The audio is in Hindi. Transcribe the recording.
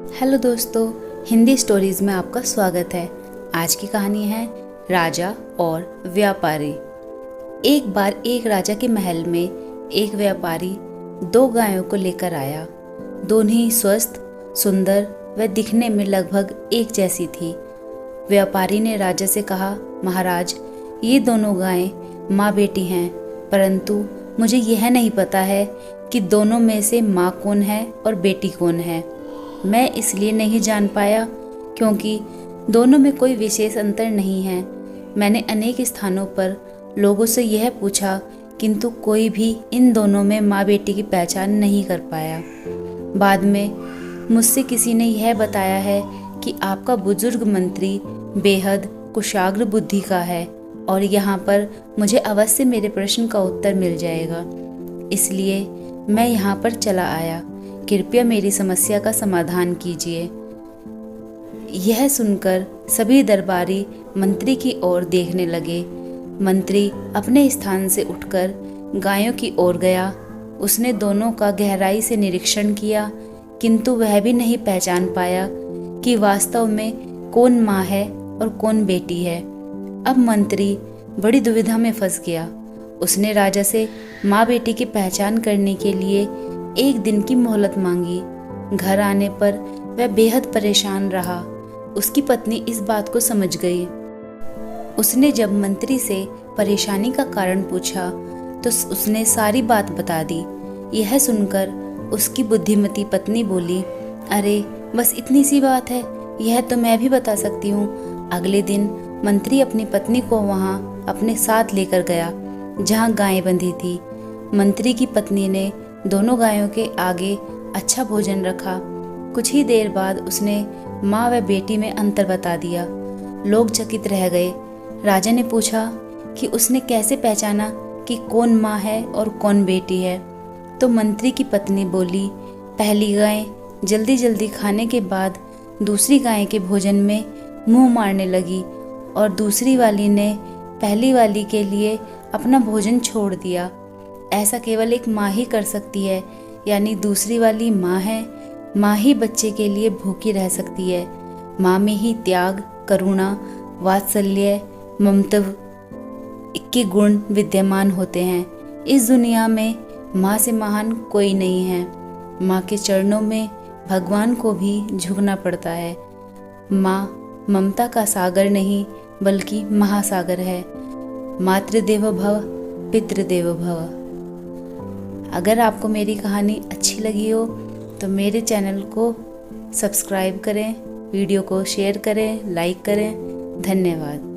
हेलो दोस्तों, हिंदी स्टोरीज में आपका स्वागत है। आज की कहानी है राजा और व्यापारी। एक बार एक राजा के महल में एक व्यापारी 2 गायों को लेकर आया। दोनों ही स्वस्थ, सुंदर व दिखने में लगभग एक जैसी थी। व्यापारी ने राजा से कहा, महाराज, ये दोनों गायें माँ बेटी हैं, परंतु मुझे यह नहीं पता है कि दोनों में से माँ कौन है और बेटी कौन है। मैं इसलिए नहीं जान पाया क्योंकि दोनों में कोई विशेष अंतर नहीं है। मैंने अनेक स्थानों पर लोगों से यह पूछा, किंतु कोई भी इन दोनों में माँ बेटी की पहचान नहीं कर पाया। बाद में मुझसे किसी ने यह बताया है कि आपका बुजुर्ग मंत्री बेहद कुशाग्र बुद्धि का है और यहाँ पर मुझे अवश्य मेरे प्रश्न का उत्तर मिल जाएगा। इसलिए मैं यहाँ पर चला आया। कृपया मेरी समस्या का समाधान कीजिए। यह सुनकर सभी दरबारी मंत्री की ओर देखने लगे। मंत्री अपने स्थान से उठकर गायों की ओर गया। उसने दोनों का गहराई से निरीक्षण किया, किंतु वह भी नहीं पहचान पाया कि वास्तव में कौन माँ है और कौन बेटी है। अब मंत्री बड़ी दुविधा में फंस गया। उसने राजा से माँ बेटी की पहचान करने के लिए 1 दिन की मोहलत मांगी। घर आने पर वह बेहद परेशान रहा। उसकी पत्नी इस बात को समझ गई। उसने जब मंत्री से परेशानी का कारण पूछा तो उसने सारी बात बता दी। यह सुनकर उसकी बुद्धिमती पत्नी बोली, अरे बस इतनी सी बात है, यह तो मैं भी बता सकती हूँ। अगले दिन मंत्री अपनी पत्नी को वहाँ अपने साथ लेकर गया जहाँ गायें बंधी थी। मंत्री की पत्नी ने दोनों गायों के आगे अच्छा भोजन रखा। कुछ ही देर बाद उसने माँ व बेटी में अंतर बता दिया। लोग चकित रह गए। राजा ने पूछा कि उसने कैसे पहचाना कि कौन माँ है और कौन बेटी है। तो मंत्री की पत्नी बोली, पहली गाय जल्दी जल्दी खाने के बाद दूसरी गाय के भोजन में मुंह मारने लगी और दूसरी वाली ने पहली वाली के लिए अपना भोजन छोड़ दिया। ऐसा केवल एक माँ ही कर सकती है, यानी दूसरी वाली माँ है। माँ ही बच्चे के लिए भूखी रह सकती है। माँ में ही त्याग, करुणा, वात्सल्य, ममता के गुण विद्यमान होते हैं। इस दुनिया में माँ से महान कोई नहीं है। माँ के चरणों में भगवान को भी झुकना पड़ता है। माँ ममता का सागर नहीं बल्कि महासागर है। मातृदेवो भव, पितृदेवो भव। अगर आपको मेरी कहानी अच्छी लगी हो तो मेरे चैनल को सब्सक्राइब करें, वीडियो को शेयर करें, लाइक करें। धन्यवाद।